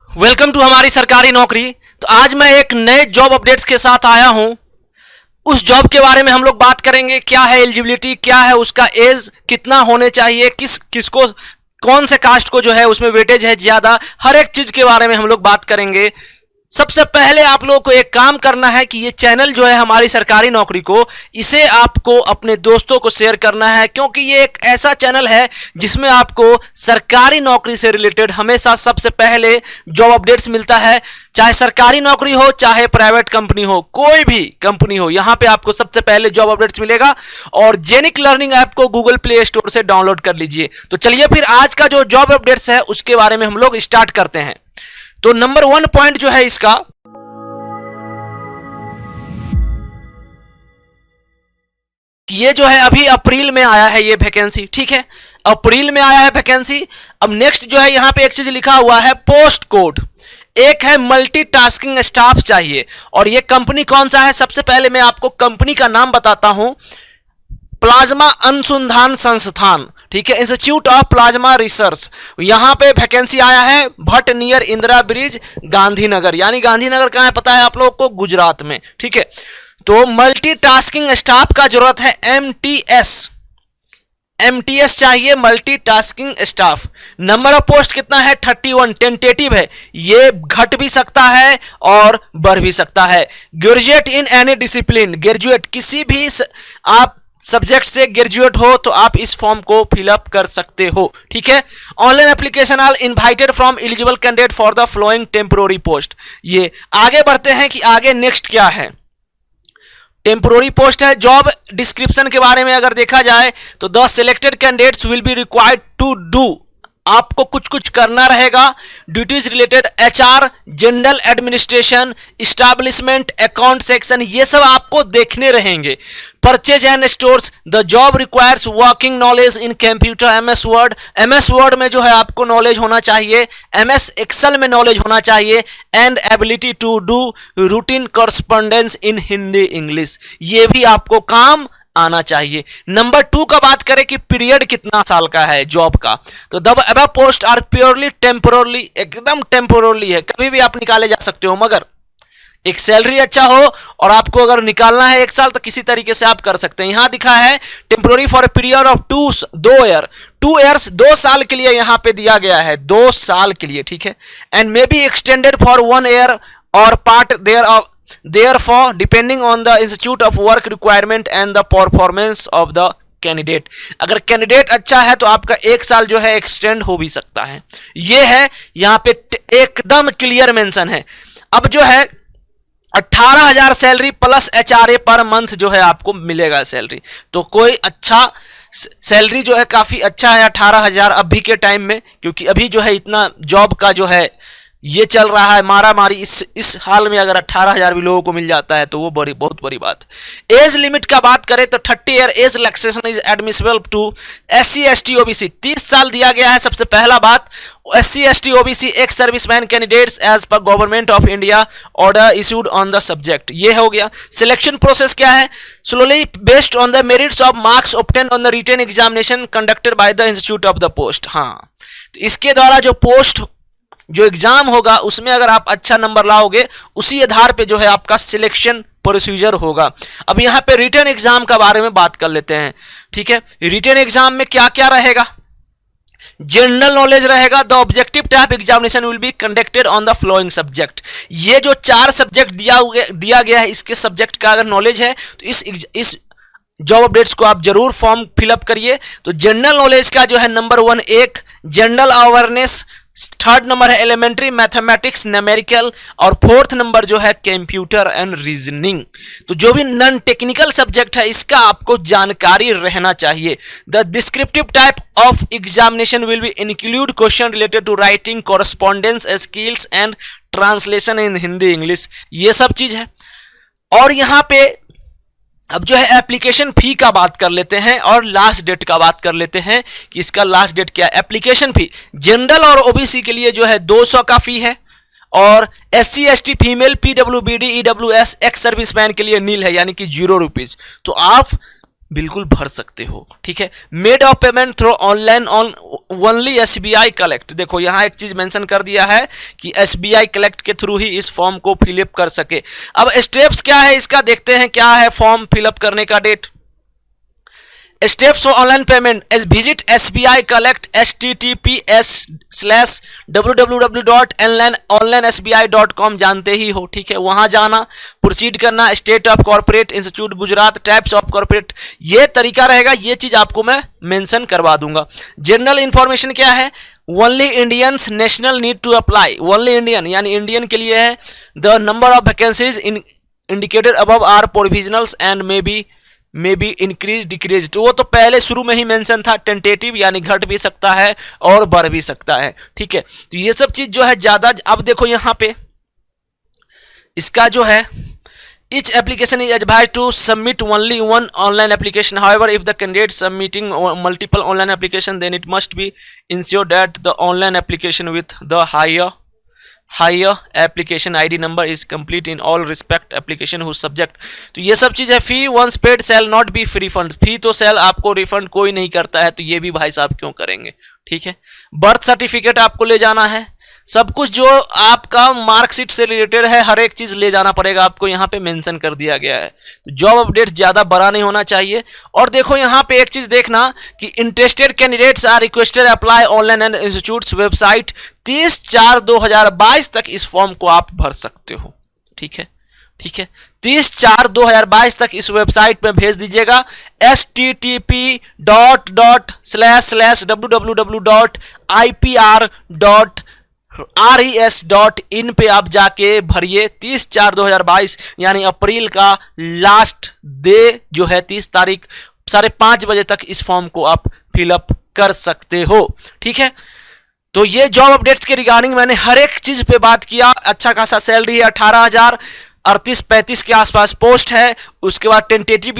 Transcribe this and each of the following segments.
Welcome to हमारी सरकारी नौकरी। तो आज मैं एक नए जॉब अपडेट्स के साथ आया हूं। उस जॉब के बारे में हम लोग बात करेंगे, क्या है एलिजिबिलिटी, क्या है उसका एज कितना होने चाहिए, किसको कौन से कास्ट को जो है उसमें वेटेज है ज्यादा, हर एक चीज के बारे में हम लोग बात करेंगे। सबसे पहले आप लोगों को एक काम करना है कि ये चैनल जो है हमारी सरकारी नौकरी को, इसे आपको अपने दोस्तों को शेयर करना है, क्योंकि ये एक ऐसा चैनल है जिसमें आपको सरकारी नौकरी से रिलेटेड हमेशा सबसे पहले जॉब अपडेट्स मिलता है। चाहे सरकारी नौकरी हो, चाहे प्राइवेट कंपनी हो, कोई भी कंपनी हो, यहां पे आपको सबसे पहले जॉब अपडेट्स मिलेगा। और जेनिक लर्निंग ऐप को गूगल प्ले स्टोर से डाउनलोड कर लीजिए। तो चलिए फिर आज का जो जॉब अपडेट्स है उसके बारे में हम लोग स्टार्ट करते हैं। तो नंबर 1 पॉइंट जो है इसका, ये जो है अभी अप्रैल में आया है ये वैकेंसी, ठीक है, अप्रैल में आया है वैकेंसी। अब नेक्स्ट जो है यहां पे एक चीज लिखा हुआ है पोस्ट कोड, एक है मल्टीटास्किंग स्टाफ चाहिए। और ये कंपनी कौन सा है, सबसे पहले मैं आपको कंपनी का नाम बताता हूं, प्लाज्मा अनुसंधान संस्थान, ठीक है, इंस्टीट्यूट ऑफ प्लाज्मा रिसर्च। यहां पे वैकेंसी आया है भट्ट नियर इंदिरा ब्रिज, गांधीनगर। यानी गांधीनगर कहां है पता है आप लोगों को, गुजरात में, ठीक है। तो मल्टीटास्किंग स्टाफ का जरूरत है, एमटीएस चाहिए, multitasking staff. Number of post कितना है, 31, टेंटेटिव है, ये घट भी सकता है और बढ़ भी सकता है। Graduate in any discipline, graduate किसी भी आप सब्जेक्ट से ग्रेजुएट हो तो आप इस फॉर्म को फिलअप कर सकते हो, ठीक है। Online application are invited from eligible candidate for the following temporary post. ये आगे बढ़ते हैं कि आगे नेक्स्ट क्या है, टेम्पोररी पोस्ट है। जॉब डिस्क्रिप्शन के बारे में अगर देखा जाए तो the selected candidates will be required to do, आपको कुछ कुछ करना रहेगा। Duties related HR, general administration, establishment, account section, ये सब आपको देखने रहेंगे। Purchase and stores, the job requires working knowledge in computer, MS word, MS word में जो है आपको नॉलेज होना चाहिए, एमएस एक्सेल में नॉलेज होना चाहिए, and ability to do routine correspondence in Hindi English, ये भी आपको काम आना चाहिए। नंबर 2 का बात करें कि पीरियड कितना साल का है जॉब का, तो the above post are purely temporally, एकदम टेम्पोरली है, कभी भी आप निकाले जा सकते हो, मगर एक सैलरी अच्छा हो और आपको अगर निकालना है 1 साल तो किसी तरीके से आप कर सकते हैं। यहां दिखा है temporary for a period of 2 year, 2 years, 2 साल के लिए यहां पे दिया गया है, 2 साल के लिए, ठीक है। And may be extended for 1 year और part thereof therefore depending on the institute of work requirement and the performance of the candidate. अगर कैंडिडेट अच्छा है तो आपका 1 साल जो है एक्सटेंड हो भी सकता है। ये है यहां पे एकदम क्लियर मेंशन है। अब जो है 18,000 salary plus HRA per month जो है आपको मिलेगा सैलरी, तो कोई अच्छा सैलरी जो है काफी अच्छा है 18,000 अभी के टाइम में, क्योंकि अभी जो है इतना जॉब का जो है ये चल रहा है मारा मारी। इस हाल में अगर 18,000 भी लोगों को मिल जाता है तो वो बहुत बड़ी बात। एज लिमिट का बात करें तो 30 year age relaxation is admissible to SC ST OBC, 30 साल दिया गया है। सबसे पहला बात, SC ST OBC ex serviceman candidates as per government of India order issued on the subject, ये हो गया। सिलेक्शन प्रोसेस क्या है, solely based on the merits of marks obtain on the written examination conducted by the institute of the post. हाँ, तो इसके द्वारा जो एग्जाम होगा उसमें अगर आप अच्छा नंबर लाओगे उसी आधार पे जो है आपका सिलेक्शन प्रोसीजर होगा। अब यहां पे रिटन एग्जाम के बारे में बात कर लेते हैं, ठीक है। रिटन एग्जाम में क्या क्या रहेगा, जनरल नॉलेज रहेगा। The objective type examination will be conducted on the flowing subject, ये जो 4 सब्जेक्ट दिया गया है इसके सब्जेक्ट का अगर नॉलेज है तो इस जॉब अपडेट्स को आप जरूर फॉर्म फिलअप करिए। तो जनरल नॉलेज का जो है नंबर 1 एक जनरल अवेयरनेस, 3rd नंबर है एलिमेंट्री मैथमेटिक्स न्यूमेरिकल, और 4th नंबर जो है कंप्यूटर एंड रीजनिंग। तो जो भी नॉन टेक्निकल सब्जेक्ट है इसका आपको जानकारी रहना चाहिए। The descriptive type of examination will be include question related to writing, correspondence skills and translation in Hindi English, ये सब चीज है। और यहां पे अब जो है एप्लीकेशन फी का बात कर लेते हैं और लास्ट डेट का बात कर लेते हैं कि इसका लास्ट डेट क्या है। एप्लीकेशन फी जनरल और ओबीसी के लिए जो है 200 का फी है, और SC ST female PWBD EWS ex serviceman के लिए नील है, यानी कि 0 रुपीज। तो आप बिल्कुल भर सकते हो। ठीक है, made of payment through online on only SBI collect. देखो यहाँ एक चीज मेंशन कर दिया है कि एसबीआई कलेक्ट के थ्रू ही इस फॉर्म को फिलअप कर सके। अब स्टेप्स क्या है इसका देखते हैं, क्या है फॉर्म फिलअप करने का date. Steps for online payment as visit SBI collect https://www.onlinesbi.com जानते ही हो। ठीक है, वहां जाना, प्रोसीड करना, state of corporate institute Gujarat, types of corporate, ये तरीका रहेगा, ये चीज आपको मैं मेंशन करवा दूंगा। जनरल इंफॉर्मेशन क्या है, only Indians national need to apply, only Indian यानी इंडियन के लिए है। The number of vacancies indicated above are provisionals and may be increase decrease. तो वो तो पहले शुरू में ही मेंशन था, टेंटेटिव यानी घट भी सकता है और बढ़ भी सकता है। ठीक है, तो ये सब चीज जो है ज्यादा। अब देखो यहाँ पे इसका जो है each application is advised to submit only one online application. However, if the candidate submitting multiple online application, then it must be ensured that the online application with the higher application ID number is complete in all respect application whose subject। तो ये सब चीज है। Fee once paid shall not be refund, fee तो shall आपको refund कोई नहीं करता है, तो ये भी भाई साहब क्यों करेंगे। ठीक है, बर्थ सर्टिफिकेट आपको ले जाना है, सब कुछ जो आपका मार्कशीट से रिलेटेड है हर एक चीज ले जाना पड़ेगा आपको, यहाँ पे मेंशन कर दिया गया है। तो जॉब अपडेट्स ज्यादा बड़ा नहीं होना चाहिए। और देखो यहाँ पे एक चीज देखना कि interested candidates are requested apply online and institute's website 30/4/2022 तक इस फॉर्म को आप भर सकते हो। ठीक है, 30/4/2022 तक इस वेबसाइट में भेज दीजिएगा http://www.ipr.res.in पे आप जाके भरिए 30/4/2022 यानी अप्रैल का लास्ट डे जो है 30 तारीख 5:30 बजे तक इस फॉर्म को आप फिलअप कर सकते हो। ठीक है, तो ये जॉब अपडेट्स के रिगार्डिंग मैंने हर एक चीज पे बात किया। अच्छा खासा सैलरी है, 18,000, 38-35 के आसपास पोस्ट है। उसके बाद टेंटेटिव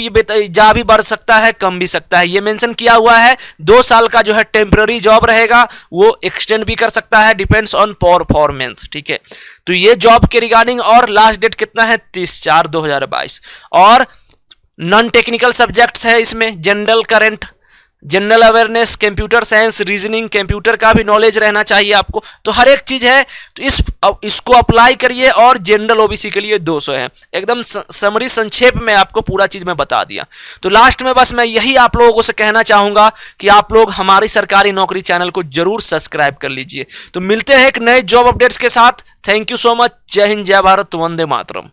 जा भी बढ़ सकता है, कम भी सकता है, ये मेंशन किया हुआ है। 2 साल का जो है टेम्पररी जॉब रहेगा, वो एक्सटेंड भी कर सकता है, डिपेंड्स ऑन परफॉर्मेंस। ठीक है, तो ये जॉब के रिगार्डिंग। और लास्ट डेट कितना है, 30/4/2022। और नॉन टेक्निकल सब्जेक्ट्स है इसमें, general current, general awareness, computer science, reasoning, computer का भी नॉलेज रहना चाहिए आपको। तो हर एक चीज है, तो इसको अप्लाई करिए। और जनरल ओबीसी के लिए 200 है। एकदम समरी संक्षेप में आपको पूरा चीज में बता दिया। तो लास्ट में बस मैं यही आप लोगों से कहना चाहूंगा कि आप लोग हमारी सरकारी नौकरी चैनल को जरूर सब्सक्राइब कर लीजिए। तो मिलते हैं एक नए जॉब अपडेट्स के साथ। Thank you so much. जय हिंद, जय भारत, वंदे मातरम।